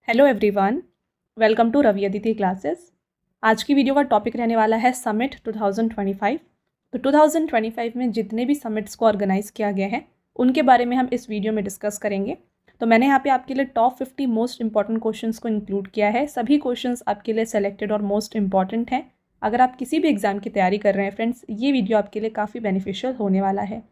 Hello everyone, welcome to Ravi Aditi classes. आज की video का टॉपिक रहने वाला है समिट 2025। तो 2025 में जितने भी समिट्स को ऑर्गेनाइज किया गया है उनके बारे में हम इस वीडियो में डिस्कस करेंगे। तो मैंने यहाँ पे आपके लिए टॉप 50 मोस्ट इंपॉर्टेंट क्वेश्चंस को इंक्लूड किया है। सभी क्वेश्चंस आपके लिए सेलेक्टेड और मोस्ट इंपॉर्टेंट हैं। अगर आप किसी भी एग्जाम की तैयारी कर रहे हैं फ्रेंड्स, ये वीडियो आपके लिए काफ़ी बेनिफिशियल होने वाला है।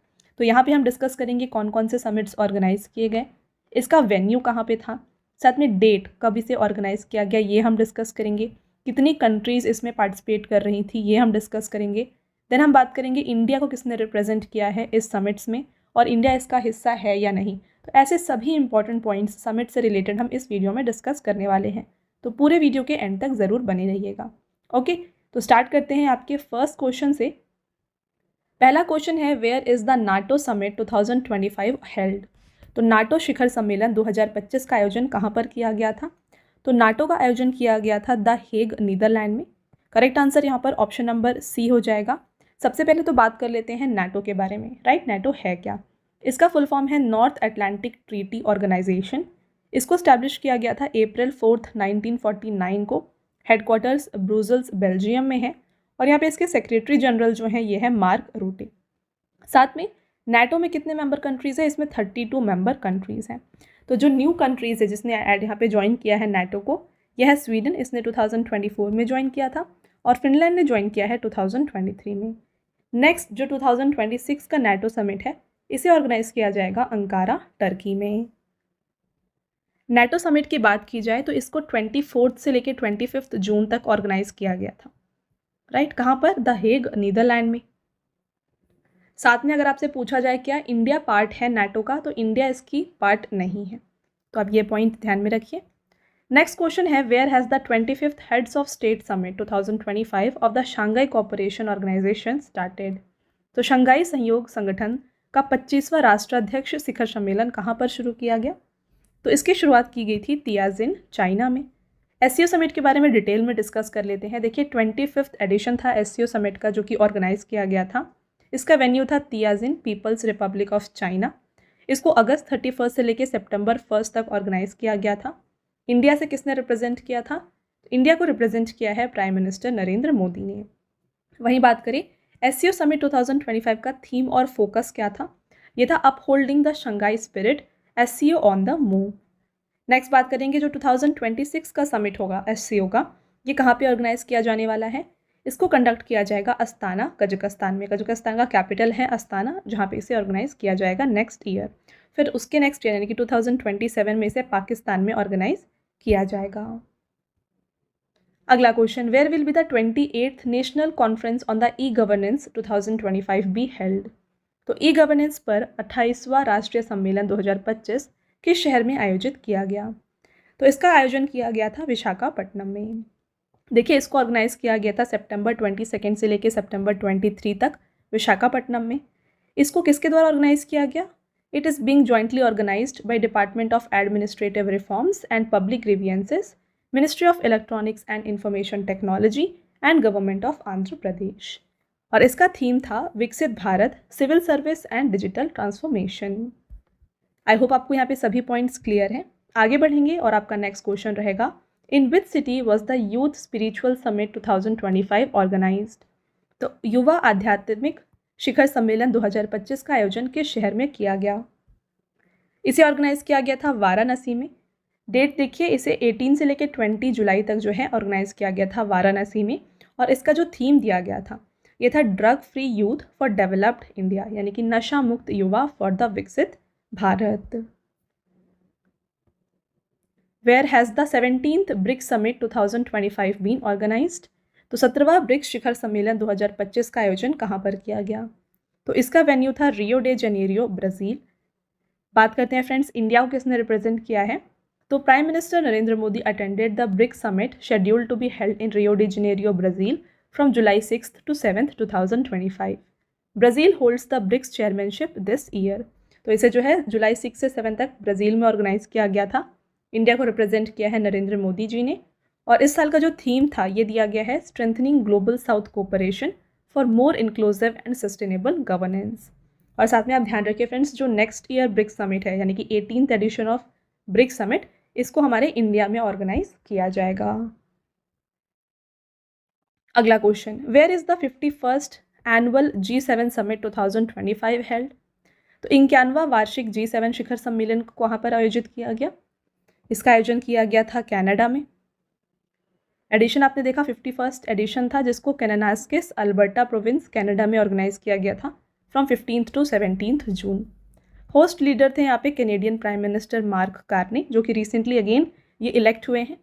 तो यहाँ पर हम डिस्कस करेंगे कौन कौन से समिट्स ऑर्गेनाइज किए गए, इसका वेन्यू कहाँ पर था, साथ में डेट कब इसे ऑर्गेनाइज किया गया ये हम डिस्कस करेंगे, कितनी कंट्रीज़ इसमें पार्टिसिपेट कर रही थी ये हम डिस्कस करेंगे। देन हम बात करेंगे इंडिया को किसने रिप्रेजेंट किया है इस समिट्स में और इंडिया इसका हिस्सा है या नहीं। तो ऐसे सभी इंपॉर्टेंट पॉइंट्स समिट से रिलेटेड हम इस वीडियो में डिस्कस करने वाले हैं। तो पूरे वीडियो के एंड तक ज़रूर बने रहिएगा। ओके, तो स्टार्ट करते हैं आपके फर्स्ट क्वेश्चन से। पहला क्वेश्चन है, where is the NATO summit 2025 held. तो नाटो शिखर सम्मेलन 2025 का आयोजन कहाँ पर किया गया था? तो नाटो का आयोजन किया गया था द हेग, नीदरलैंड में। करेक्ट आंसर यहाँ पर ऑप्शन नंबर सी हो जाएगा। सबसे पहले तो बात कर लेते हैं नाटो के बारे में। राइट, नाटो है क्या? इसका फुल फॉर्म है नॉर्थ अटलांटिक ट्रीटी ऑर्गेनाइजेशन। इसको स्टैब्लिश किया गया था अप्रैल 4, 1949 को। हेडक्वार्टर्स ब्रुसेल्स, बेल्जियम में है और यहाँ पे इसके सेक्रेटरी जनरल जो हैं ये है मार्क रूटे। साथ में नाटो में कितने मेंबर कंट्रीज़ है? इसमें 32 मेंबर कंट्रीज़ हैं। तो जो न्यू कंट्रीज़ है जिसने यहाँ पे ज्वाइन किया है नाटो को, यह है स्वीडन, इसने 2024 में ज्वाइन किया था और फिनलैंड ने ज्वाइन किया है 2023 में। नेक्स्ट जो 2026 का नाटो समिट है इसे ऑर्गेनाइज किया जाएगा अंकारा, टर्की में। नाटो समिट की बात की जाए तो इसको 24 से लेकर 25 जून तक ऑर्गेनाइज किया गया था। राइट, कहाँ पर? द हेग, नीदरलैंड में। साथ में अगर आपसे पूछा जाए क्या इंडिया पार्ट है नाटो का, तो इंडिया इसकी पार्ट नहीं है। तो आप ये पॉइंट ध्यान में रखिए। नेक्स्ट क्वेश्चन है, where has the 25th heads of state summit 2025 of the Shanghai cooperation organisation started. तो शंघाई सहयोग संगठन का 25वां राष्ट्राध्यक्ष शिखर सम्मेलन कहाँ पर शुरू किया गया? तो इसकी शुरुआत की गई थी तियाजिन, चाइना में। एससीओ समिट के बारे में डिटेल में डिस्कस कर लेते हैं। देखिए 25th एडिशन था एससीओ समिट का जो कि ऑर्गेनाइज किया गया था। इसका वेन्यू था तियाजिन, पीपल्स रिपब्लिक ऑफ चाइना। इसको अगस्त 31 से लेकर सितंबर 1 तक ऑर्गेनाइज किया गया था। इंडिया से किसने रिप्रेजेंट किया था? इंडिया को रिप्रेजेंट किया है प्राइम मिनिस्टर नरेंद्र मोदी ने। वहीं बात करें एससीओ समिट 2025 का थीम और फोकस क्या था? ये था upholding the Shanghai spirit, SCO on the move. Next बात करेंगे जो 2026 का समिट होगा एससीओ का, ये कहाँ पे ऑर्गेनाइज किया जाने वाला है? इसको कंडक्ट किया जाएगा अस्ताना, कजाकिस्तान में। कजाकिस्तान का कैपिटल है अस्ताना, जहाँ पे इसे ऑर्गेनाइज किया जाएगा नेक्स्ट ईयर। फिर उसके नेक्स्ट ईयर यानी कि 2027 में इसे पाकिस्तान में ऑर्गेनाइज किया जाएगा। अगला question, where will be the 28th national conference on the e governance 2025 be held. तो ई गवर्नेंस पर 28वां राष्ट्रीय सम्मेलन 2025 किस शहर में आयोजित किया गया? तो इसका आयोजन किया गया था विशाखापट्टनम में। देखिए इसको ऑर्गेनाइज किया गया था सितंबर 22 से लेकर सितंबर 23 तक विशाखापट्टनम में। इसको किसके द्वारा ऑर्गेनाइज किया गया? It is being jointly organised by department of administrative reforms and public grievances, ministry of electronics and information technology and government of Andhra Pradesh. और इसका थीम था Viksit Bharat, civil service and digital transformation. I hope आपको यहाँ पे सभी points clear हैं। आगे बढ़ेंगे और आपका नेक्स्ट क्वेश्चन रहेगा, in which city was the youth spiritual summit 2025 organised. तो युवा आध्यात्मिक शिखर सम्मेलन 2025 का आयोजन किस शहर में किया गया? इसे ऑर्गेनाइज किया गया था वाराणसी में। डेट देखिए, इसे 18 से लेकर 20 जुलाई तक जो है ऑर्गेनाइज किया गया था वाराणसी में। और इसका जो थीम दिया गया था ये था drug free youth for developed India, यानी कि नशा मुक्त युवा फॉर द विकसित Bharat. Where has the 17th BRICS summit 2025 been organised? तो 17वां ब्रिक्स शिखर सम्मेलन 2025 का आयोजन कहाँ पर किया गया? तो इसका वेन्यू था रियो डे जनेरियो, ब्राज़ील। बात करते हैं फ्रेंड्स इंडिया को किसने रिप्रेजेंट किया है? तो prime minister Narendra Modi attended the BRICS summit scheduled to be held in Rio de Janeiro, Brazil from July 6 to 7, 2025। Brazil holds the BRICS chairmanship this year. तो इसे जो है जुलाई 6 से 7 तक ब्राज़ील में ऑर्गेनाइज किया गया था। इंडिया को रिप्रेजेंट किया है नरेंद्र मोदी जी ने। और इस साल का जो थीम था ये दिया गया है strengthening global south cooperation for more inclusive and sustainable governance. और साथ में आप ध्यान रखिए फ्रेंड्स, जो नेक्स्ट ईयर ब्रिक्स समिट है यानी कि 18th addition of BRICS summit, इसको हमारे इंडिया में ऑर्गेनाइज किया जाएगा। अगला question, where is the 51st annual G7 summit 2025 held? तो 51वां वार्षिक G7 शिखर सम्मेलन को कहाँ पर आयोजित किया गया? इसका आयोजन किया गया था कनाडा में। एडिशन आपने देखा 51st एडिशन था, जिसको कैनानास्किस अल्बर्टा प्रोविंस कनाडा में ऑर्गेनाइज किया गया था from 15th to 17th June. Host leader थे यहाँ पे Canadian prime minister mark Carney, जो कि रिसेंटली अगेन ये इलेक्ट हुए हैं।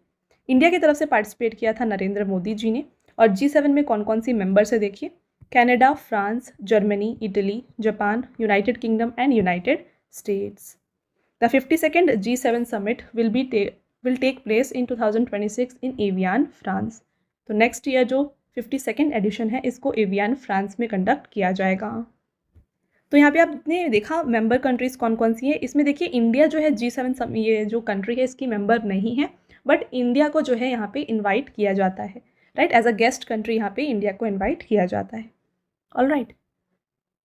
इंडिया की तरफ से पार्टिसिपेट किया था नरेंद्र मोदी जी ने। और G7 में कौन कौन सी मेंबर्स है देखिए, Canada, France, Germany, Italy, Japan, United Kingdom and United States. The 52nd G7 summit will take place in 2026 in Evian, France. तो नेक्स्ट ईयर जो 52nd एडिशन है इसको एवियान, फ्रांस में कंडक्ट किया जाएगा। तो यहाँ पे आपने देखा मेंबर कंट्रीज कौन कौन सी है। इसमें देखिए इंडिया जो है G7 ये जो कंट्री है इसकी मेंबर नहीं है, बट इंडिया को जो है यहाँ पे इन्वाइट किया जाता है, right. As a guest country यहाँ पे इंडिया को इन्वाइट किया जाता है। All right,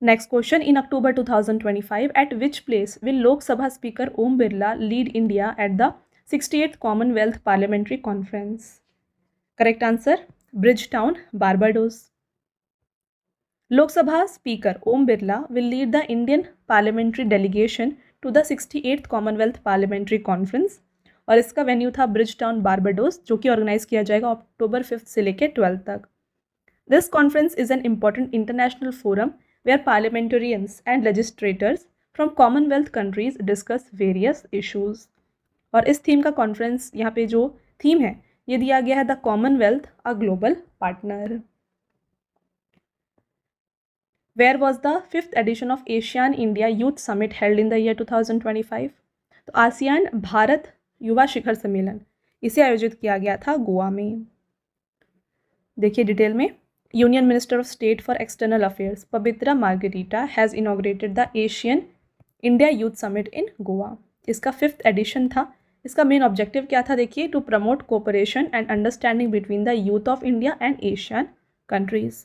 next question, in October 2025 at which place will Lok Sabha speaker Om Birla lead India at the 68th Commonwealth parliamentary conference? Correct answer, Bridgetown, Barbados. Lok Sabha speaker Om Birla will lead the Indian parliamentary delegation to the 68th Commonwealth parliamentary conference, और इसका venue था bridge town, Barbados, जो कि organise किया जाएगा अक्टूबर 5 से लेकर 12 तक। This conference is an important international forum where parliamentarians and legislators from Commonwealth countries discuss various issues। और इस थीम का कॉन्फ्रेंस यहाँ पे जो थीम है ये दिया गया है the Commonwealth a global partner. Where was the 5th edition of ASEAN India youth summit held in the year 2025? तो आसियान भारत युवा शिखर सम्मेलन इसे आयोजित किया गया था गोवा में। देखिए डिटेल में, Union Minister of State for External Affairs Pabitra Margarita has inaugurated the Asian India Youth Summit in Goa। इसका 5th एडिशन था। इसका मेन ऑब्जेक्टिव क्या था देखिए, to promote cooperation and understanding between the youth of India and ASEAN countries.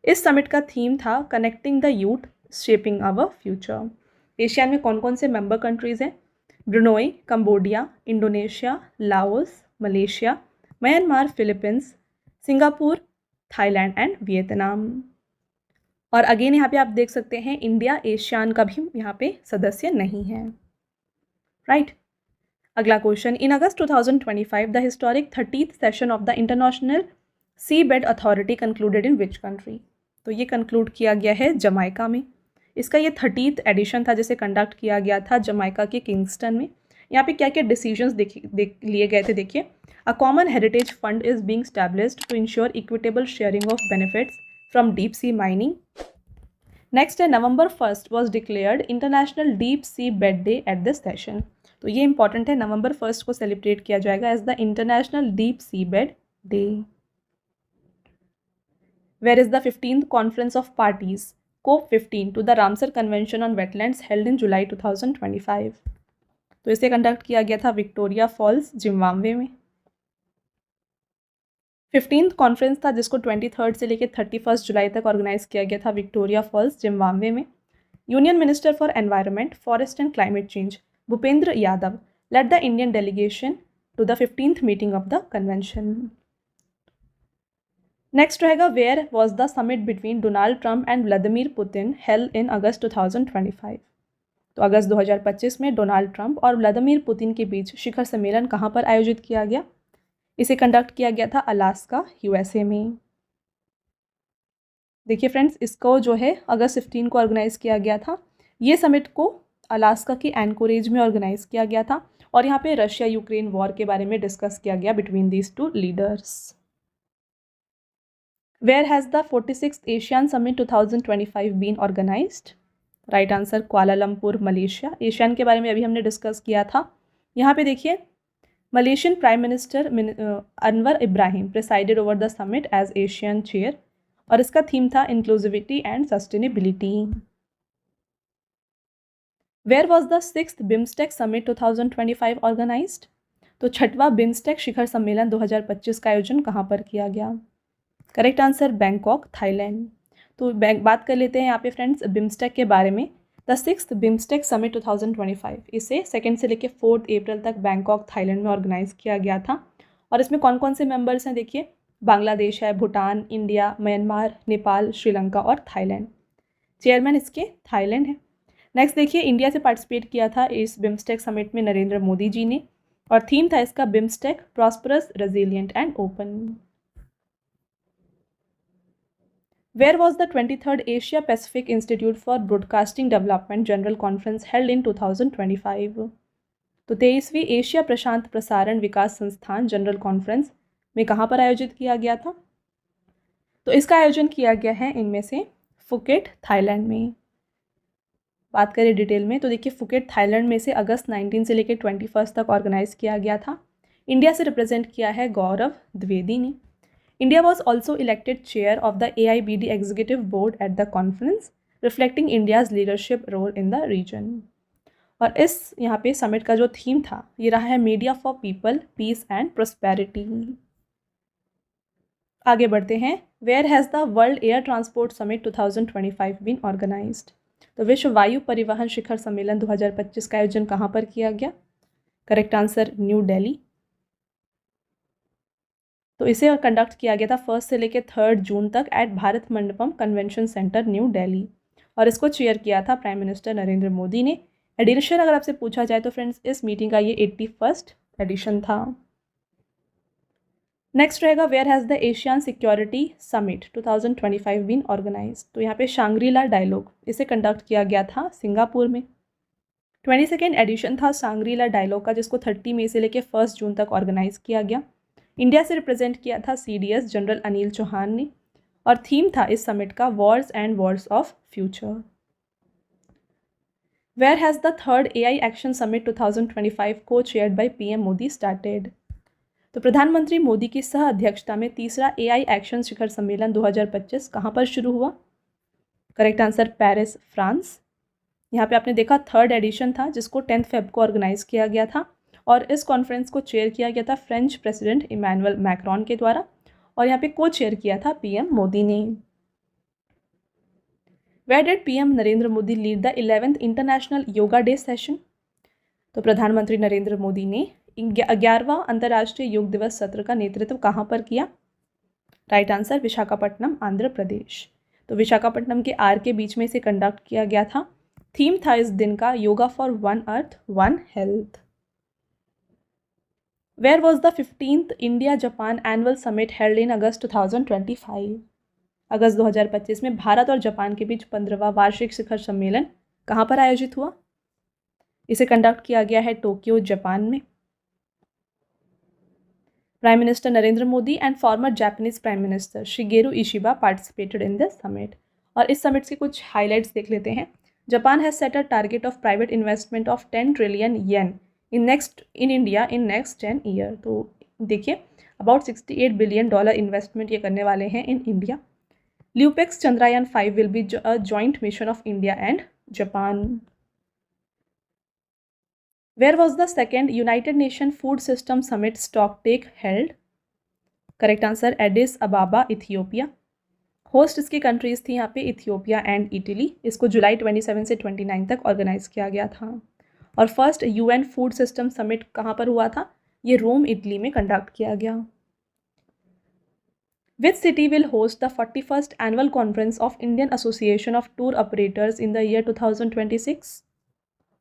इस summit का theme था connecting the youth shaping our future. ASEAN में कौन कौन से मेंबर कंट्रीज हैं? Brunei, Cambodia, Indonesia, Laos, Malaysia, Myanmar, Philippines, Singapore, Thailand and Vietnam. और again यहाँ पे आप देख सकते हैं इंडिया एशियान का भी यहाँ पे सदस्य नहीं है, राइट। अगला question, in August 2025 the historic 30th session of the international seabed authority concluded in which country? तो ये कंक्लूड किया गया है जमाइका में। इसका ये 30th एडिशन था जिसे कंडक्ट किया गया था जमाइका के किंगस्टन में। यहाँ पे क्या क्या डिसीजंस लिए गए थे देखिए, A common heritage fund is being established to ensure equitable sharing of benefits from deep sea mining. Next, November 1st was declared International Deep Sea Bed Day at this session। तो ये important है, नवंबर 1st को celebrate किया जाएगा as the international deep sea bed day. Where is the 15th conference of parties COP15 to the Ramsar convention on wetlands held in July 2025? तो इसे conduct किया गया था विक्टोरिया फॉल्स, जिम्बाब्वे में। 15th कॉन्फ्रेंस था जिसको 23rd से लेकर 31st जुलाई तक ऑर्गेनाइज किया गया था विक्टोरिया फॉल्स, जिम्बाब्वे में। Union minister for environment, forest and climate change Bhupender Yadav led the Indian delegation to the 15th meeting of the convention. Next रहेगा, where was the summit between Donald Trump and Vladimir Putin held in August 2025? तो अगस्त 2025 में Donald Trump और Vladimir Putin के बीच शिखर सम्मेलन कहाँ पर आयोजित किया गया? इसे कंडक्ट किया गया था अलास्का, यूएसए में। देखिए फ्रेंड्स, इसको जो है अगस्त 15 को ऑर्गेनाइज किया गया था। ये समिट को अलास्का की एंकोरेज में ऑर्गेनाइज किया गया था और यहाँ पे रशिया यूक्रेन वॉर के बारे में डिस्कस किया गया between these two leaders. Where has the 46th ASEAN summit 2025 been organised? Right answer, Kuala Lumpur, Malaysia. ASEAN के बारे में अभी हमने डिस्कस किया था। यहाँ पे देखिए, Malaysian prime minister Anwar Ibrahim presided over the summit as ASEAN chair और इसका थीम था inclusivity and sustainability. Where was the 6th BIMSTEC summit 2025 organised? तो 6वां बिम्स्टेक शिखर सम्मेलन 2025 का आयोजन कहाँ पर किया गया? Correct answer, Bangkok, Thailand. तो बात कर लेते हैं यहाँ पे फ्रेंड्स बिम्स्टेक के बारे में। द 6th बिम्स्टेक समिट 2025, इसे 2 से लेकर 4 अप्रैल तक बैंकॉक थाईलैंड में ऑर्गेनाइज किया गया था। और इसमें कौन कौन से मेंबर्स हैं देखिए, बांग्लादेश है, भूटान, इंडिया, म्यांमार, नेपाल, श्रीलंका और थाईलैंड। चेयरमैन इसके थाईलैंड है। नेक्स्ट देखिए, इंडिया से पार्टिसिपेट किया था इस बिम्स्टेक समिट में नरेंद्र मोदी जी ने, और थीम था इसका BIMSTEC prosperous, resilient and open. Where was the 23rd Asia Pacific Institute for Broadcasting Development General Conference held in 2025? तो 23वीं एशिया प्रशांत प्रसारण विकास संस्थान जनरल कॉन्फ्रेंस में कहाँ पर आयोजित किया गया था? तो इसका आयोजन किया गया है इनमें से फुकेट, थाईलैंड में। बात करें डिटेल में तो देखिए, फुकेट थाईलैंड में से अगस्त 19 से लेकर 21 तक ऑर्गेनाइज किया गया था। इंडिया से रिप्रेजेंट किया है गौरव द्विवेदी ने। India was also elected chair of the AIBD Executive Board at the conference, reflecting India's leadership role in the region. और इस यहाँ पे समिट का जो थीम था ये रहा है media for people, peace and prosperity. आगे बढ़ते हैं, where has the world air transport summit 2025 been organised? तो विश्व वायु परिवहन शिखर सम्मेलन 2025 का आयोजन कहाँ पर किया गया? Correct answer, new Delhi. तो इसे कंडक्ट किया गया था 1 से लेकर 3 जून तक at Bharat Mandapam convention centre, new Delhi, और इसको चेयर किया था प्राइम मिनिस्टर नरेंद्र मोदी ने। एडिशन अगर आपसे पूछा जाए तो फ्रेंड्स इस मीटिंग का ये 81st एडिशन था। नेक्स्ट रहेगा, where has the Asian security summit 2025 been organise? तो यहाँ पे शांग्रीला डायलॉग, इसे कंडक्ट किया गया था सिंगापुर में। 22nd एडिशन था शांग्रीला डायलॉग का, जिसको 30 मई से लेकर 1 जून तक ऑर्गेनाइज किया गया। इंडिया से रिप्रेजेंट किया था CDS जनरल अनिल चौहान ने, और थीम था इस समिट का wars and wars of future. Where has the 3rd AI action summit 2025 को chaired by PM Modi started? तो प्रधानमंत्री मोदी की सह अध्यक्षता में तीसरा AI एक्शन शिखर सम्मेलन 2025 कहाँ पर शुरू हुआ? Correct answer, Paris, France. यहाँ पे आपने देखा 3rd एडिशन था, जिसको 10 फेब को ऑर्गेनाइज किया गया था, और इस कॉन्फ्रेंस को चेयर किया गया था फ्रेंच प्रेसिडेंट इमैनुअल मैक्रोन के द्वारा, और यहाँ पे को चेयर किया था PM मोदी ने। Where did PM Narendra Modi lead the 11th international yoga day session? तो प्रधानमंत्री नरेंद्र मोदी ने 11वां अंतर्राष्ट्रीय योग दिवस सत्र का नेतृत्व कहाँ पर किया? Right answer, Visakhapatnam, Andhra Pradesh. तो विशाखापट्टनम के आर के बीच में इसे कंडक्ट किया गया था। थीम था इस दिन का yoga for one earth one health. Where was the 15th India-Japan Annual Summit held in August 2025? अगस्त 2025 में भारत और जापान के बीच 15वां वार्षिक शिखर सम्मेलन कहाँ पर आयोजित हुआ? इसे कंडक्ट किया गया है टोक्यो, जापान में। Prime minister Narendra Modi and farmer Japanese prime minister Shigeru Ishiba participated in this summit. और इस समिट के कुछ हाईलाइट्स देख लेते हैं। Japan has set a target of private investment of 10 trillion yen in India in next 10 year. तो देखिए, about $68 billion investment ये करने वाले हैं in India. LUPEX Chandrayaan 5 will be a joint mission of India and Japan. Where was the second united nation food system summit stocktake held? Correct answer, Addis Ababa, Ethiopia. Host इसकी countries थी यहाँ पे Ethiopia and Italy. इसको जुलाई 27 से 29 तक organise किया गया था। और first UN food system summit कहाँ पर हुआ था? ये रोम, इटली में कंडक्ट किया गया। Which city will host the 41st annual conference of Indian association of tour operators in the year 2026?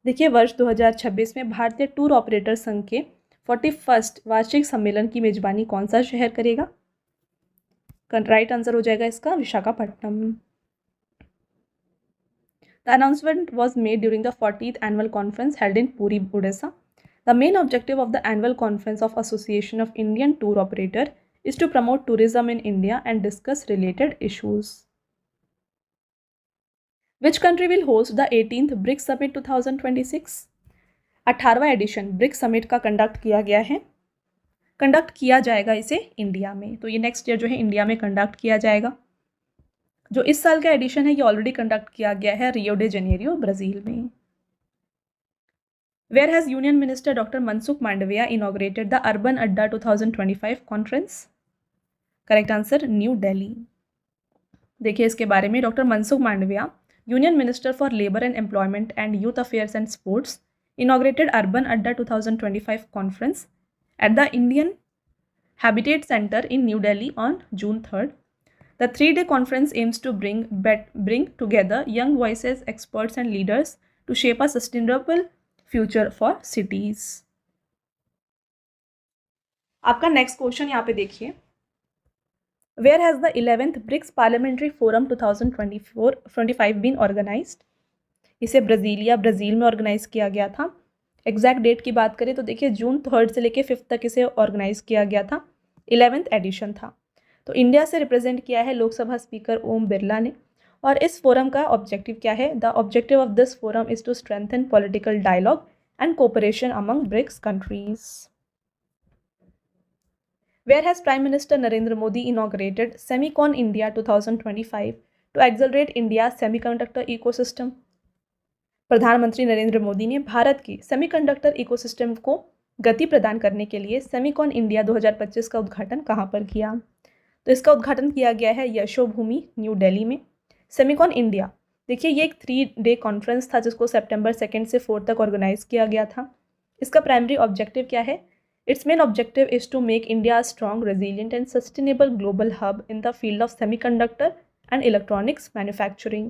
देखिए, वर्ष 2026 में भारतीय टूर ऑपरेटर संघ के 41st वार्षिक सम्मेलन की मेजबानी कौन सा शहर करेगा? राइट आंसर हो जाएगा इसका Visakhapatnam. The announcement was made during the 40th annual conference held in Puri, Odisha. The main objective of the annual conference of Association of Indian Tour Operator is to promote tourism in India and discuss related issues. Which country will host the 18th BRICS Summit 2026? 18वां edition BRICS summit का conduct किया गया है। Conduct किया जाएगा इसे India में। तो ये नेक्स्ट ईयर जो है इंडिया में कंडक्ट किया जाएगा। जो इस साल का एडिशन है ये ऑलरेडी कंडक्ट किया गया है रियो डे जेनेरियो, ब्राज़ील में। Where has union minister doctor Mansukh Mandaviya inaugurated the urban Adda 2025 conference? Correct answer, new Delhi. देखिए, इसके बारे में doctor Mansukh Mandaviya Union Minister for Labour and Employment and Youth Affairs and Sports, inaugurated Urban Adda 2025 conference at the Indian Habitat Center in New Delhi on June 3rd. The three-day conference aims to bring together young voices, experts and leaders to shape a sustainable future for cities. आपका next question यहाँ पे देखिए, Where has the 11th BRICS Parliamentary Forum 2024-25 been organized? इसे Brazil में organise किया गया था। Exact date की बात करें तो देखिए जून 3 से लेकर 5 तक इसे ऑर्गेनाइज किया गया था। 11th एडिशन था। तो इंडिया से रिप्रेजेंट किया है लोकसभा स्पीकर ओम बिरला ने। और इस फोरम का ऑब्जेक्टिव क्या है? The objective of this forum is to strengthen political dialogue and cooperation among BRICS countries. Where has Prime Minister Narendra Modi inaugurated Semicon India 2025 to accelerate India's semiconductor ecosystem? प्रधानमंत्री नरेंद्र मोदी ने भारत की semiconductor ecosystem को गति प्रदान करने के लिए Semicon India 2025 का उद्घाटन कहाँ पर किया? तो इसका उद्घाटन किया गया है यशोभूमि न्यू दिल्ली में। सेमिकॉन इंडिया देखिए ये एक 3-day कॉन्फ्रेंस था जिसको सितंबर 2 से 4 तक ऑर्गेनाइज किया गया था। इसका प्राइमरी ऑब्जेक्टिव क्या है? Its main objective is to make India a strong, resilient and sustainable global hub in the field of semiconductor and electronics manufacturing.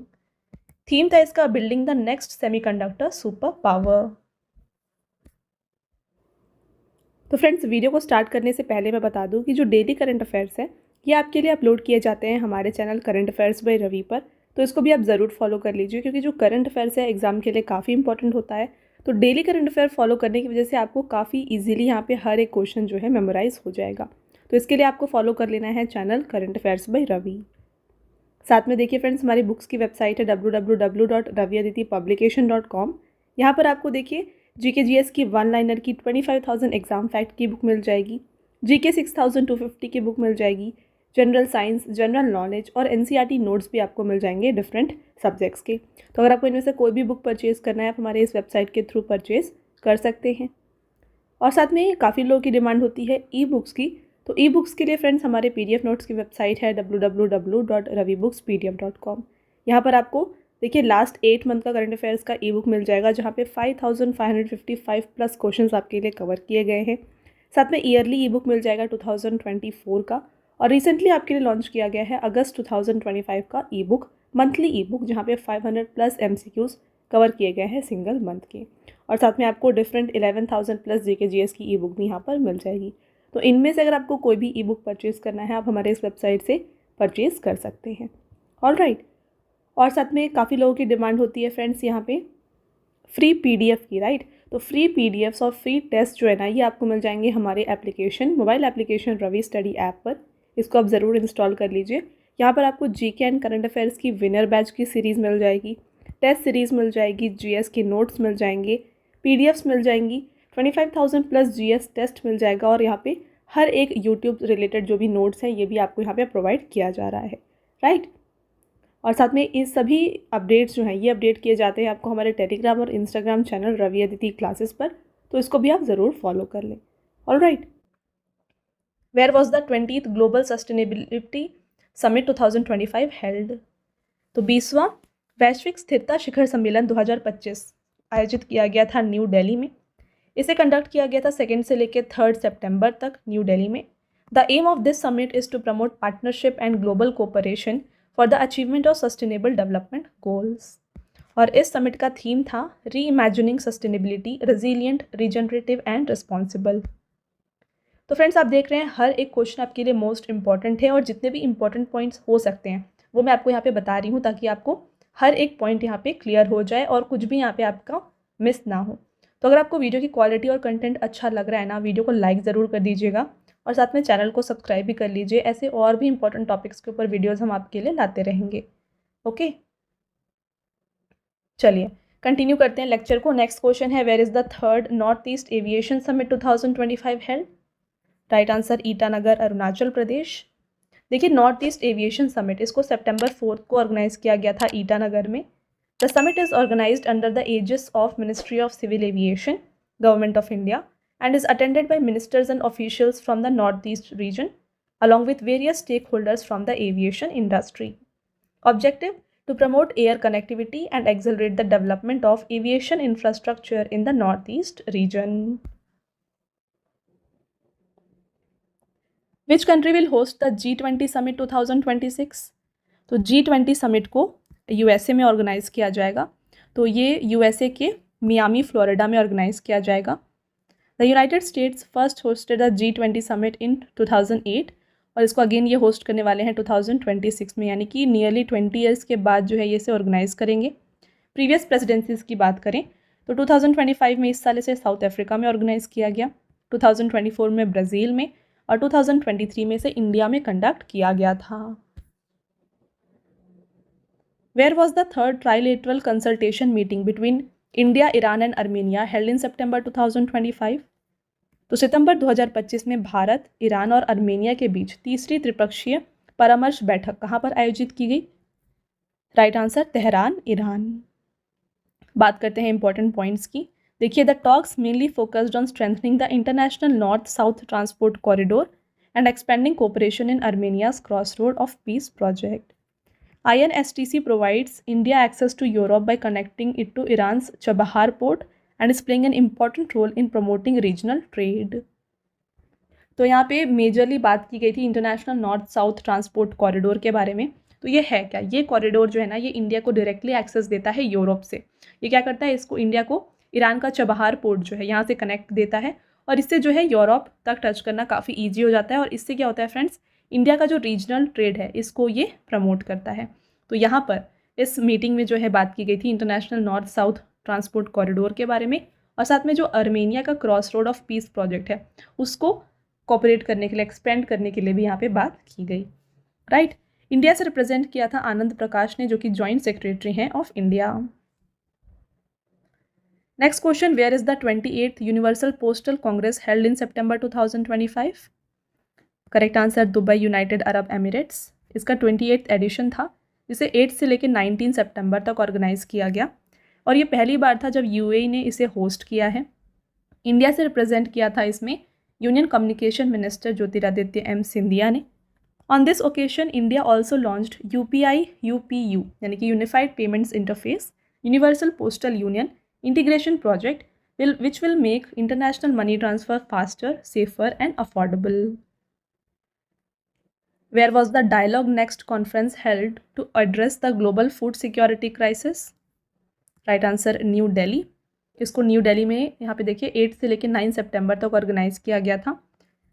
Theme था इसका Building the next semiconductor super power. तो friends video को start करने से पहले मैं बता दूं कि जो डेली करंट अफेयर्स है ये आपके लिए अपलोड किए जाते हैं हमारे channel current affairs by Ravi पर। तो इसको भी आप ज़रूर फॉलो कर लीजिए क्योंकि जो करंट अफेयर्स है एग्जाम के लिए काफ़ी इंपॉर्टेंट होता है। तो डेली करंट अफेयर फॉलो करने की वजह से आपको काफ़ी इजीली यहाँ पे हर एक क्वेश्चन जो है मेमोराइज हो जाएगा। तो इसके लिए आपको फॉलो कर लेना है channel current affairs by Ravi. साथ में देखिए फ्रेंड्स हमारी बुक्स की वेबसाइट है www.raviaditipublication.com। यहाँ पर आपको देखिए जीके जीएस की 1 लाइनर की 25,000 एग्जाम फैक्ट की बुक मिल जाएगी, जीके 6,250 की बुक मिल जाएगी, जनरल साइंस, जनरल नॉलेज और एनसीईआरटी नोट्स भी आपको मिल जाएंगे डिफरेंट सब्जेक्ट्स के। तो अगर आपको इनमें से कोई भी बुक परचेज़ करना है आप हमारे इस वेबसाइट के थ्रू परचेज़ कर सकते हैं। और साथ में काफ़ी लोगों की डिमांड होती है ई बुक्स की। तो ई बुक्स के लिए फ्रेंड्स हमारे PDF नोट्स की वेबसाइट है www.ravibooks.pdf.com। यहाँ पर आपको देखिए लास्ट 8 मंथ का करंट अफेयर्स का ई बुक मिल जाएगा जहाँ पे 5,555 प्लस क्वेश्चंस आपके लिए कवर किए गए हैं। साथ में ईयरली ई बुक मिल जाएगा 2024 का। और रिसेंटली आपके लिए लॉन्च किया गया है अगस्त 2025 का ई बुक, मंथली ई बुक जहाँ पे 500 प्लस MCQs कवर किए गए हैं सिंगल मंथ के। और साथ में आपको डिफरेंट 11,000 प्लस जीके जीएस की ई बुक भी यहाँ पर मिल जाएगी। तो इनमें से अगर आपको कोई भी ई बुक परचेज़ करना है आप हमारे इस वेबसाइट से परचेज़ कर सकते हैं। ऑलराइट। और साथ में काफ़ी लोगों की डिमांड होती है फ्रेंड्स यहाँ पे फ्री PDF की, राइट। तो फ्री PDFs और फ्री टेस्ट जो है ना ये आपको मिल जाएंगे हमारे application, mobile application Ravi study app पर। इसको आप ज़रूर इंस्टॉल कर लीजिए। यहाँ पर आपको जीके एंड करंट अफेयर्स की विनर बैच की सीरीज़ मिल जाएगी, टेस्ट सीरीज़ मिल जाएगी, GS के नोट्स मिल जाएंगे, PDFs मिल जाएंगी, 25,000 प्लस GS टेस्ट मिल जाएगा। और यहाँ पे हर एक यूट्यूब रिलेटेड जो भी नोट्स हैं ये भी आपको यहाँ पे प्रोवाइड किया जा रहा है, राइट। और साथ में इस सभी अपडेट्स जो हैं ये अपडेट किए जाते हैं आपको हमारे टेलीग्राम और Instagram channel Ravi Aditi classes पर। तो इसको भी आप ज़रूर फॉलो कर लें। Alright. Where was the 20th Global Sustainability Summit 2025 held? तो 20वां वैश्विक स्थिरता शिखर सम्मेलन 2025 आयोजित किया गया था न्यू दिल्ली में। इसे कंडक्ट किया गया था 2 से लेकर 3 सितंबर तक न्यू दिल्ली में। The aim of this summit is to promote partnership and global cooperation for the achievement of sustainable development goals. और इस समिट का थीम था reimagining sustainability, resilient, regenerative and responsible. तो फ्रेंड्स आप देख रहे हैं हर एक क्वेश्चन आपके लिए मोस्ट इंपॉर्टेंट है और जितने भी इंपॉर्टेंट पॉइंट्स हो सकते हैं वो मैं आपको यहाँ पे बता रही हूँ ताकि आपको हर एक पॉइंट यहाँ पे क्लियर हो जाए और कुछ भी यहाँ पे आपका मिस ना हो। तो अगर आपको वीडियो की क्वालिटी और कंटेंट अच्छा लग रहा है ना, वीडियो को लाइक ज़रूर कर दीजिएगा और साथ में चैनल को सब्सक्राइब भी कर लीजिए। ऐसे और भी इंपॉर्टेंट टॉपिक्स के ऊपर वीडियोज़ हम आपके लिए लाते रहेंगे। ओके, चलिए कंटिन्यू करते हैं लेक्चर को। नेक्स्ट क्वेश्चन है where is the 3rd North East aviation summit 2025 held? Right answer Itanagar, Arunachal Pradesh. देखिए नॉर्थ ईस्ट एविएशन समिट इसको सितंबर 4 को ऑर्गेनाइज किया गया था ईटानगर में। The summit is organised under the aegis of ministry of civil aviation, government of India, and is attended by ministers and officials from the northeast region along with various stakeholders from the aviation industry. Objective: to promote air connectivity and accelerate the development of aviation infrastructure in the Northeast region. Which country will host the G20 Summit 2026? तो G20 summit को USA में organise किया जाएगा। तो ये USA के Miami Florida में organise किया जाएगा। The United states first hosted the G20 summit in 2008 और इसको अगेन ये होस्ट करने वाले हैं 2026 में, यानी कि नियरली 20 ईयर्स के बाद जो है ये इसे ऑर्गेनाइज करेंगे। प्रीवियस प्रेसिडेंसीज की बात करें तो 2025 में इस साल इसे साउथ अफ्रीका में ऑर्गेनाइज किया गया, 2024 में ब्राज़ील में और 2023 में इसे इंडिया में कंडक्ट किया गया था। Where was the third trilateral consultation meeting between India, Iran and Armenia held in September 2025? तो सितंबर 2025 में भारत, ईरान और आर्मेनिया के बीच तीसरी त्रिपक्षीय परामर्श बैठक कहाँ पर आयोजित की गई? Right answer Tehran, Iran. बात करते हैं इंपॉर्टेंट पॉइंट्स की। देखिए, the talks mainly focused on strengthening the international north south transport corridor and expanding cooperation in Armenia's crossroads of peace project. INSTC provides India access to Europe by connecting it to Iran's Chabahar port and is playing an important role in promoting regional trade. तो यहाँ पे majorly बात की गई थी international north south transport corridor के बारे में। तो ये है क्या? ये कॉरिडोर जो है ना, ये इंडिया को डायरेक्टली एक्सेस देता है यूरोप से। ये क्या करता है? इसको इंडिया को ईरान का चबहार पोर्ट जो है यहाँ से कनेक्ट देता है और इससे जो है यूरोप तक टच करना काफ़ी ईजी हो जाता है। और इससे क्या होता है फ्रेंड्स, इंडिया का जो रीजनल ट्रेड है इसको ये प्रमोट करता है। तो यहाँ पर इस मीटिंग में जो है बात की गई थी international north south transport corridor के बारे में और साथ में जो आर्मेनिया का cross road of peace project है उसको कोऑपरेट करने के लिए, एक्सपेंड करने के लिए भी यहाँ पे बात की गई। राइट। इंडिया से रिप्रेजेंट किया था आनंद प्रकाश ने, जो कि जॉइंट सेक्रेटरी हैं of India. Next question, where is the 28th universal postal congress held in September 2025? Correct answer Dubai, United Arab Emirates. इसका 28th एडिशन था, जिसे 8 से लेकर 19 सितंबर तक ऑर्गेनाइज किया गया और ये पहली बार था जब यूएई ने इसे होस्ट किया है। इंडिया से रिप्रेजेंट किया था इसमें union communication minister Jyotiraditya M Scindia ने। On this occasion India also launched UPI UPU यानी कि unified payments interface universal postal union integration project which will make international money transfer faster, safer and affordable. Where was the Dialogue Next conference held to address the global food security crisis? Right answer new Delhi. इसको न्यू दिल्ली में यहाँ पे देखिए 8 से लेकर 9 सितंबर तक organise किया गया था।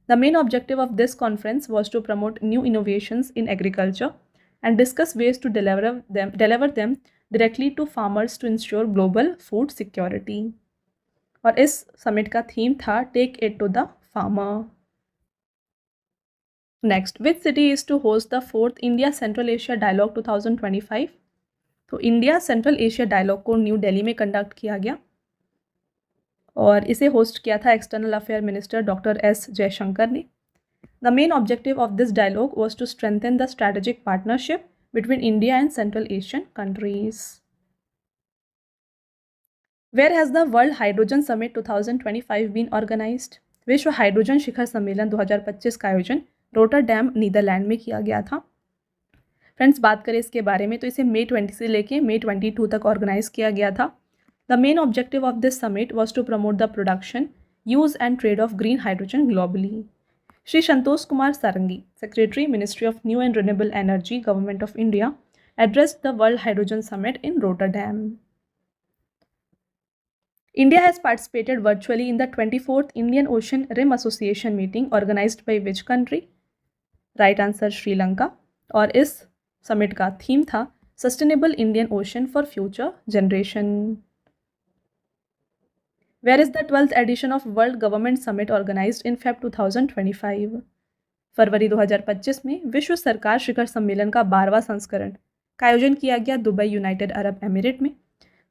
The main objective of this conference was to promote new innovations in agriculture and discuss ways to deliver them directly to farmers to ensure global food security. और इस समिट का थीम था take it to the farmer. Next, which city is to host the 4th India central Asia dialogue 2025? तो India central Asia dialogue को new Delhi में conduct किया गया और इसे होस्ट किया था external affair minister doctor S Jaishankar ने। The main objective of this dialogue was to strengthen the strategic partnership between India and Central Asian countries. Where has the world hydrogen summit 2025 been organised? विश्व hydrogen शिखर सम्मेलन 2025 का आयोजन Rotterdam, Netherlands में किया गया था। फ्रेंड्स, बात करें इसके बारे में तो इसे May 20 से लेके May 22 तक ऑर्गेनाइज किया गया था। The main objective of this summit was to promote the production, use and trade of green hydrogen globally. Shri Santosh Kumar Sarangi, secretary, ministry of new and renewable energy, government of India, addressed the world hydrogen summit in Rotterdam. India has participated virtually in the 24th Indian Ocean Rim Association meeting organized by which country? Right answer Sri Lanka. और इस summit का theme था sustainable Indian ocean for future generation. Where is the 12th edition of world government summit organised in Feb 2025? फरवरी 2025 में विश्व सरकार शिखर सम्मेलन का 12वां संस्करण का आयोजन किया गया दुबई, यूनाइटेड अरब एमिरेट में।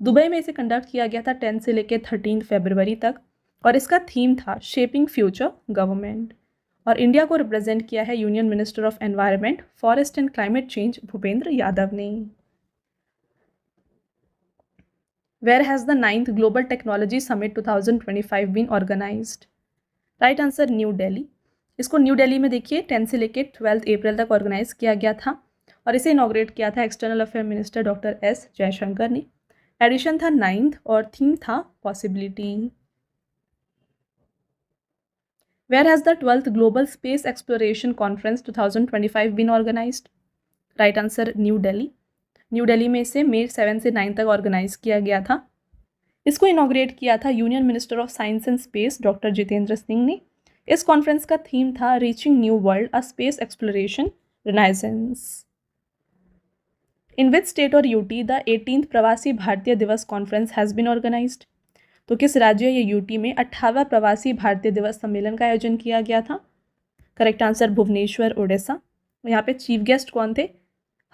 दुबई में इसे कंडक्ट किया गया था 10 से लेकर 13 फरवरी तक और इसका थीम था शेपिंग फ्यूचर गवर्नमेंट। और इंडिया को रिप्रेजेंट किया है union minister of environment, forest and climate change Bhupender Yadav ने। Where has the 9th global technology summit 2025 been organised? Right answer new Delhi. इसको न्यू दिल्ली में देखिए 10 से लेकर 12 अप्रैल तक ऑर्गेनाइज किया गया था और इसे इनॉग्रेट किया था external affair minister doctor S Jaishankar ने। एडिशन था 9th और थीम था possibility. Where has the 12th global space exploration conference 2025 been organised? Right answer new Delhi. New Delhi में इसे May 7 से 9 तक ऑर्गेनाइज किया गया था। इसको इनॉग्रेट किया था union minister of science and space doctor Jitendra Singh ने। इस कॉन्फ्रेंस का थीम था reaching new world a space exploration renaissance. In which state और यूटी द 18th प्रवासी भारतीय दिवस कॉन्फ्रेंस हैज़ बीन ऑर्गेनाइज्ड? तो किस राज्य या यूटी में 18वां प्रवासी भारतीय दिवस सम्मेलन का आयोजन किया गया था? Correct answer Bhubaneswar, Orissa. यहाँ पे चीफ गेस्ट कौन थे?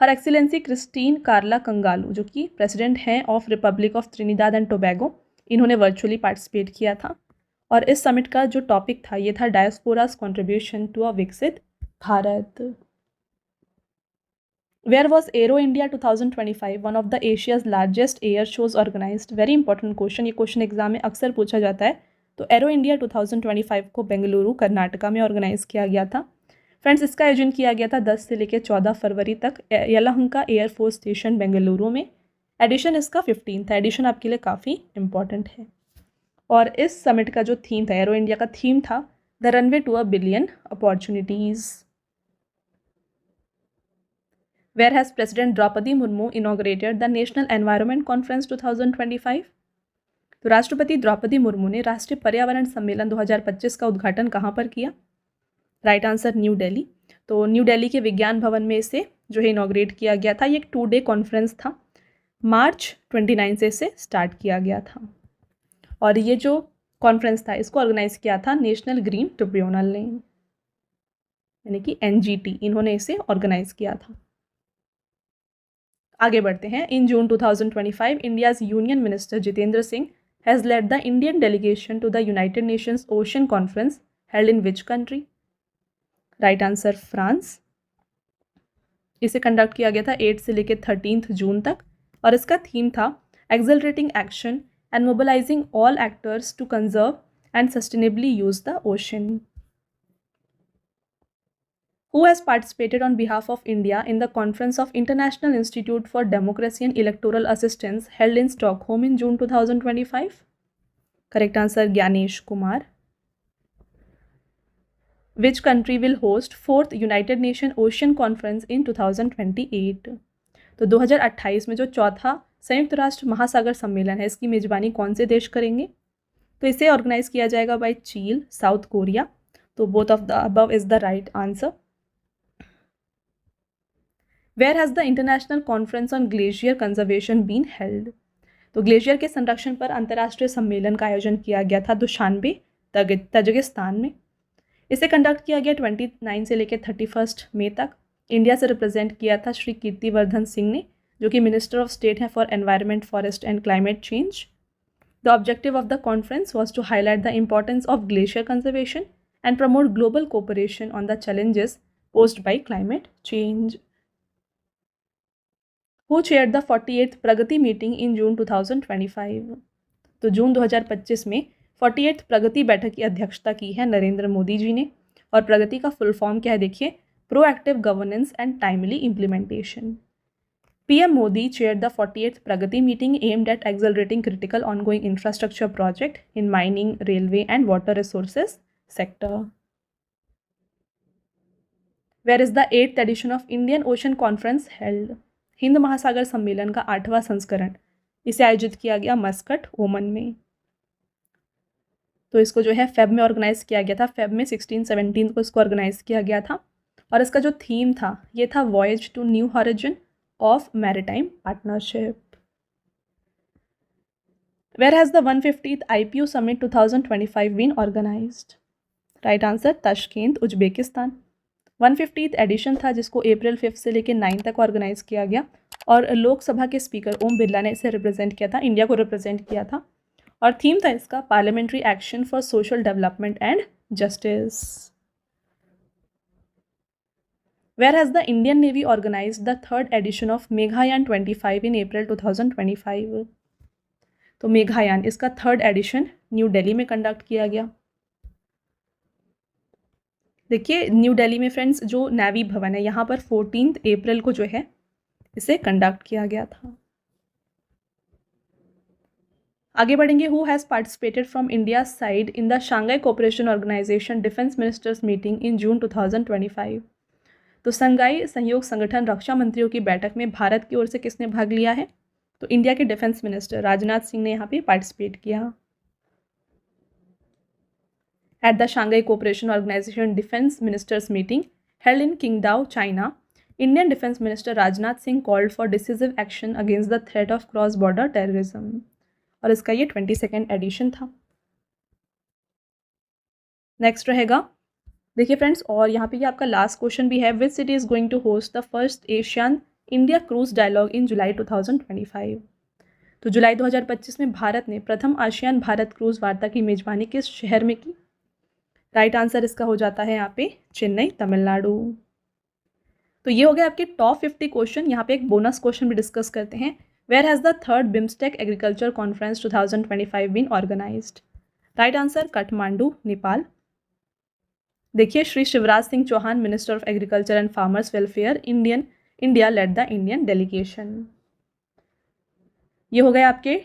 हर एक्सीलेंसी क्रिस्टीन कार्ला कंगालू, जो कि प्रेसिडेंट हैं of Republic of Trinidad and Tobago. इन्होंने वर्चुअली पार्टिसिपेट किया था। और इस समिट का जो टॉपिक था ये था डायस्पोरास कॉन्ट्रीब्यूशन टू अ विकसित Bharat. Where was Aero India 2025 one of the Asia's largest air shows organized? Very important question, ये क्वेश्चन एग्जाम में अक्सर पूछा जाता है। तो एरो इंडिया 2025 को बेंगलुरु कर्नाटका में ऑर्गेनाइज किया गया था। फ्रेंड्स, इसका आयोजन किया गया था 10 से लेकर 14 फरवरी तक यलहंका एयरफोर्स स्टेशन बेंगलुरु में। एडिशन इसका 15 था। एडिशन आपके लिए काफ़ी इंपॉर्टेंट है। और इस समिट का जो थीम था, एरो इंडिया का थीम था the runway to a billion opportunities. Where has President Draupadi Murmu inaugurated the National Environment Conference 2025? तो राष्ट्रपति द्रौपदी मुर्मू ने राष्ट्रीय पर्यावरण सम्मेलन 2025 का उद्घाटन कहाँ पर किया? Right answer new Delhi. तो न्यू दिल्ली के विज्ञान भवन में इसे जो है इनॉग्रेट किया गया था। ये एक 2-day कॉन्फ्रेंस था। March 29 से इसे स्टार्ट किया गया था। और ये जो कॉन्फ्रेंस था इसको ऑर्गेनाइज किया था नेशनल ग्रीन ट्रिब्यूनल ने, यानी कि NGT, इन्होंने इसे ऑर्गेनाइज किया था। आगे बढ़ते हैं। In June 2025 India's union minister Jitendra Singh has led the Indian delegation to the United Nations ocean conference held in which country? Right answer France. इसे कंडक्ट किया गया था 8 से लेकर 13 जून तक और इसका थीम था accelerating action and mobilising all actors to conserve and sustainably use the ocean. Who has participated on behalf of India in the conference of International Institute for Democracy and Electoral Assistance held in Stockholm in June 2025? Correct answer Gyanesh Kumar. Which country will host 4th United Nations Ocean Conference in 2028? तो 2028 में जो चौथा संयुक्त राष्ट्र महासागर सम्मेलन है इसकी मेजबानी कौन से देश करेंगे? तो इसे ऑर्गेनाइज किया जाएगा बाय चीन, साउथ कोरिया। तो both of the above is the right answer. Where has the International Conference on Glacier Conservation been held? तो ग्लेशियर के संरक्षण पर अंतर्राष्ट्रीय सम्मेलन का आयोजन किया गया था दुशानबे, तजिकिस्तान में। इसे कंडक्ट किया गया 29 से लेकर 31 मई तक। इंडिया से रिप्रेजेंट किया था श्री कीर्तिवर्धन सिंह ने, जो कि मिनिस्टर ऑफ स्टेट हैं for environment, forest and climate change. The objective of the conference was to highlight the importance of glacier conservation and promote global cooperation on the challenges posed by climate change. Who chaired the 48th Pragati meeting in June 2025? तो जून 2025 में 48th प्रगति बैठक की अध्यक्षता की है नरेंद्र मोदी जी ने। और प्रगति का फुल फॉर्म क्या है देखिए, proactive governance and timely implementation. PM Modi chaired the 48th Pragati meeting aimed at accelerating critical ongoing infrastructure project in mining, railway and water resources sector. Where is the 8th edition of Indian Ocean Conference held? Hind महासागर सम्मेलन का 8वां संस्करण इसे आयोजित किया गया Muscat, ओमन में। तो इसको जो है फेब में ऑर्गेनाइज किया गया था। फेब में 16-17 को इसको ऑर्गेनाइज किया गया था। और इसका जो थीम था ये था voyage to new horizon of maritime partnership. Where has the 150th IPU summit 2025 been organised? Right answer Tashkent, Uzbekistan. 150th edition था जिसको April 5 से लेकर 9 तक ऑर्गेनाइज किया गया। और लोकसभा के स्पीकर ओम बिरला ने इसे रिप्रेजेंट किया था, इंडिया को रिप्रेजेंट किया था। और थीम था इसका parliamentary action for social development and justice. Where has the Indian navy organised the 3rd edition of मेघायान 25 इन April 2025? तो मेघायान इसका 3rd एडिशन न्यू दिल्ली में कंडक्ट किया गया। देखिए न्यू दिल्ली में फ्रेंड्स जो नेवी भवन है यहाँ पर 14 अप्रैल को जो है इसे कंडक्ट किया गया था। आगे बढ़ेंगे। Who has participated from India side in the Shanghai cooperation organisation defence ministers meeting in June 2025। तो शंघाई सहयोग संगठन रक्षा मंत्रियों की बैठक में भारत की ओर से किसने भाग लिया है? तो इंडिया के डिफेंस मिनिस्टर राजनाथ सिंह ने यहाँ पे पार्टिसिपेट किया। At the Shanghai cooperation organisation defence ministers meeting held in Qingdao, China, Indian defence minister Rajnath Singh called for decisive action against the threat of cross border terrorism. और इसका ये 22nd एडिशन था। Next रहेगा, देखिए फ्रेंड्स, और यहाँ पे ये आपका लास्ट क्वेश्चन भी है। Which city is going to host the first Asian India cruise dialogue in July 2025। तो जुलाई 2025 में भारत ने प्रथम आसियान भारत क्रूज वार्ता की मेजबानी किस शहर में की? राइट आंसर इसका हो जाता है यहाँ पे चेन्नई, तमिलनाडु। तो ये हो गया आपके टॉप 50 क्वेश्चन। यहाँ पे एक बोनस क्वेश्चन भी डिस्कस करते हैं। Where has the third BIMSTEC agriculture conference 2025 been organised? Right answer Kathmandu, Nepal. देखिए Shri Shivraj Singh Chouhan, minister of agriculture and farmers welfare, India led the Indian delegation. ये हो गए आपके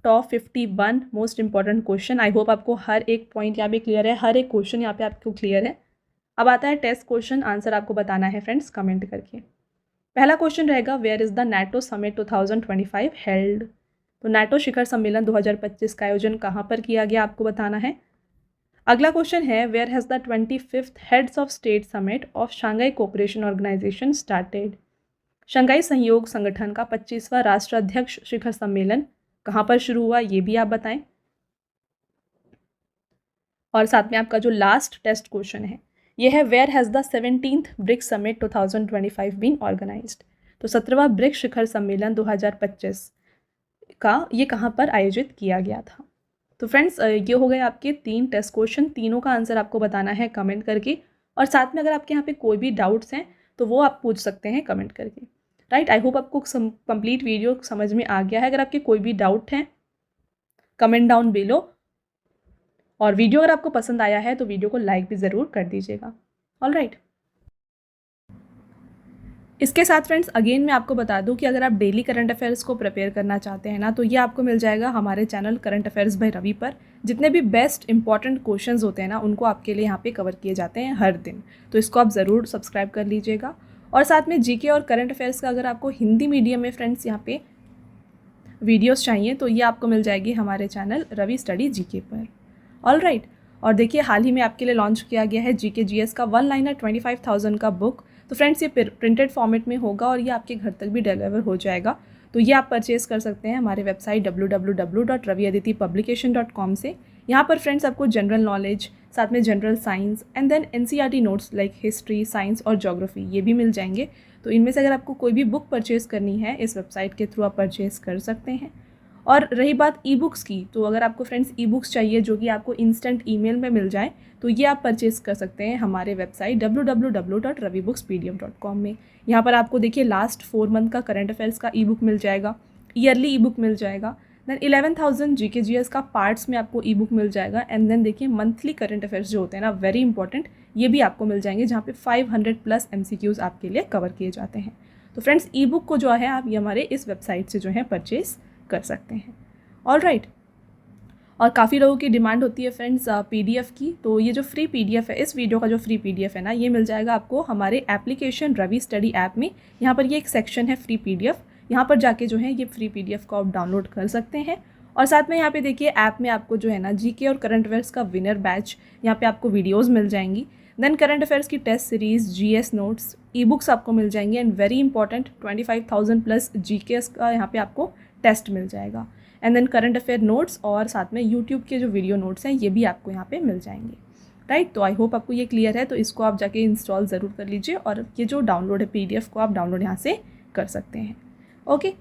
top 51 most important question. I hope आपको हर एक पॉइंट यहाँ पे क्लियर है, हर एक क्वेश्चन यहाँ पे आपको क्लियर है। अब आता है टेस्ट क्वेश्चन, आंसर आपको बताना है फ्रेंड्स कमेंट करके। पहला क्वेश्चन रहेगा, where is the NATO summit 2025 held? तो नाटो शिखर सम्मेलन 2025 का आयोजन कहाँ पर किया गया आपको बताना है। अगला क्वेश्चन है, where has the 25th heads of state summit of Shanghai cooperation organisation started? Shanghai सहयोग संगठन का 25वां राष्ट्राध्यक्ष शिखर सम्मेलन कहाँ पर शुरू हुआ, ये भी आप बताएं। और साथ में आपका जो लास्ट टेस्ट क्वेश्चन है ये है, where has the 17th BRICS summit 2025 been organised? तो 17वां ब्रिक्स शिखर सम्मेलन 2025 का ये कहाँ पर आयोजित किया गया था? तो फ्रेंड्स ये हो गए आपके 3 टेस्ट क्वेश्चन, तीनों का आंसर आपको बताना है कमेंट करके। और साथ में अगर आपके यहाँ पे कोई भी डाउट्स हैं तो वो आप पूछ सकते हैं कमेंट करके। राइट, आई होप आपको कंप्लीट वीडियो समझ में आ गया है। अगर आपके कोई भी डाउट हैं कमेंट डाउन बिलो, और वीडियो अगर आपको पसंद आया है तो वीडियो को लाइक भी ज़रूर कर दीजिएगा। ऑलराइट, इसके साथ फ्रेंड्स अगेन मैं आपको बता दूं कि अगर आप डेली करंट अफेयर्स को प्रिपेयर करना चाहते हैं ना, तो ये आपको मिल जाएगा हमारे channel current affairs by Ravi पर। जितने भी बेस्ट इंपॉर्टेंट क्वेश्चंस होते हैं ना, उनको आपके लिए यहाँ पे कवर किए जाते हैं हर दिन, तो इसको आप ज़रूर सब्सक्राइब कर लीजिएगा। और साथ में जीके और करंट अफेयर्स का अगर आपको हिंदी मीडियम में फ्रेंड्स यहाँ पे वीडियोज़ चाहिए तो ये आपको मिल जाएगी हमारे चैनल रवि स्टडी जीके पर। ऑलराइट, और देखिए हाल ही में आपके लिए लॉन्च किया गया है जीके जीएस का 1 लाइनर 25,000 का बुक। तो फ्रेंड्स ये प्रिंटेड फॉर्मेट में होगा और ये आपके घर तक भी डिलीवर हो जाएगा। तो ये आप परचेज़ कर सकते हैं हमारे वेबसाइट www.raviaditipublication.com से। यहाँ पर फ्रेंड्स आपको जनरल नॉलेज, साथ में general science and then NCERT notes like history, science और ज्योग्राफी ये भी मिल जाएंगे। तो इनमें से अगर आपको कोई भी बुक परचेज़ करनी है इस वेबसाइट के थ्रू आप परचेज़ कर सकते हैं। और रही बात ई बुक्स की, तो अगर आपको फ्रेंड्स ई बुक्स चाहिए जो कि आपको इंस्टेंट ईमेल में मिल जाए तो ये आप परचेज़ कर सकते हैं हमारे वेबसाइट www.ravibooksPDF.com में। यहाँ पर आपको देखिए लास्ट 4 मंथ का करंट अफेयर्स का ई बुक मिल जाएगा, ईयरली ई बुक मिल जाएगा, देन 11,000 जीके जीएस का पार्ट्स में आपको ई बुक मिल जाएगा, एंड देन देखिए मंथली करंट अफेयर्स जो होते हैं ना, वेरी इंपॉर्टेंट, ये भी आपको मिल जाएंगे जहाँ पे 500+ MCQs आपके लिए कवर किए जाते हैं। तो फ्रेंड्स ई बुक को जो है आप ये हमारे इस वेबसाइट से जो है परचेज़ कर सकते हैं। ऑलराइट, और काफ़ी लोगों की डिमांड होती है फ्रेंड्स पीडीएफ की। तो ये जो फ्री पीडीएफ है, इस वीडियो का जो फ्री पीडीएफ है ना, ये मिल जाएगा आपको हमारे एप्लीकेशन रवि स्टडी ऐप में। यहाँ पर ये एक सेक्शन है फ्री पीडीएफ, यहाँ पर जाके जो है ये फ्री पीडीएफ को आप डाउनलोड कर सकते हैं। और साथ में यहाँ पे देखिए ऐप में आपको जो है ना जीके और करंट अफेयर्स का विनर बैच, यहाँ पे आपको वीडियोज़ मिल जाएंगी, देन करंट अफेयर्स की test series, GS notes, e books आपको मिल जाएंगी, एंड वेरी इंपॉर्टेंट 25,000+ जीके का यहाँ पे आपको टेस्ट मिल जाएगा, and then current affair notes, और साथ में यूट्यूब के जो वीडियो नोट्स हैं ये भी आपको यहाँ पे मिल जाएंगे। राइट, तो आई होप आपको ये क्लियर है। तो इसको आप जाके इंस्टॉल ज़रूर कर लीजिए, और ये जो डाउनलोड है पीडीएफ को आप डाउनलोड यहाँ से कर सकते हैं। ओके,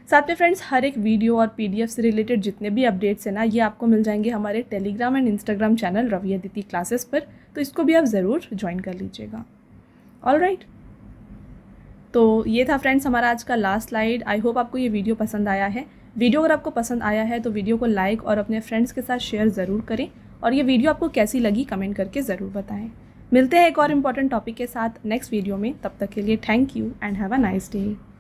साथ में फ्रेंड्स हर एक वीडियो और पीडीएफ से रिलेटेड जितने भी अपडेट्स हैं ना, ये आपको मिल जाएंगे हमारे Telegram and Instagram channel Ravi Aditi classes पर, तो इसको भी आप ज़रूर ज्वाइन कर लीजिएगा। ऑलराइट, तो ये था फ्रेंड्स हमारा आज का लास्ट स्लाइड। आई होप आपको ये वीडियो पसंद आया है। वीडियो अगर आपको पसंद आया है तो वीडियो को लाइक और अपने फ्रेंड्स के साथ शेयर ज़रूर करें, और ये वीडियो आपको कैसी लगी कमेंट करके ज़रूर बताएं। मिलते हैं एक और इम्पॉर्टेंट टॉपिक के साथ नेक्स्ट वीडियो में। तब तक के लिए thank you and have a nice day.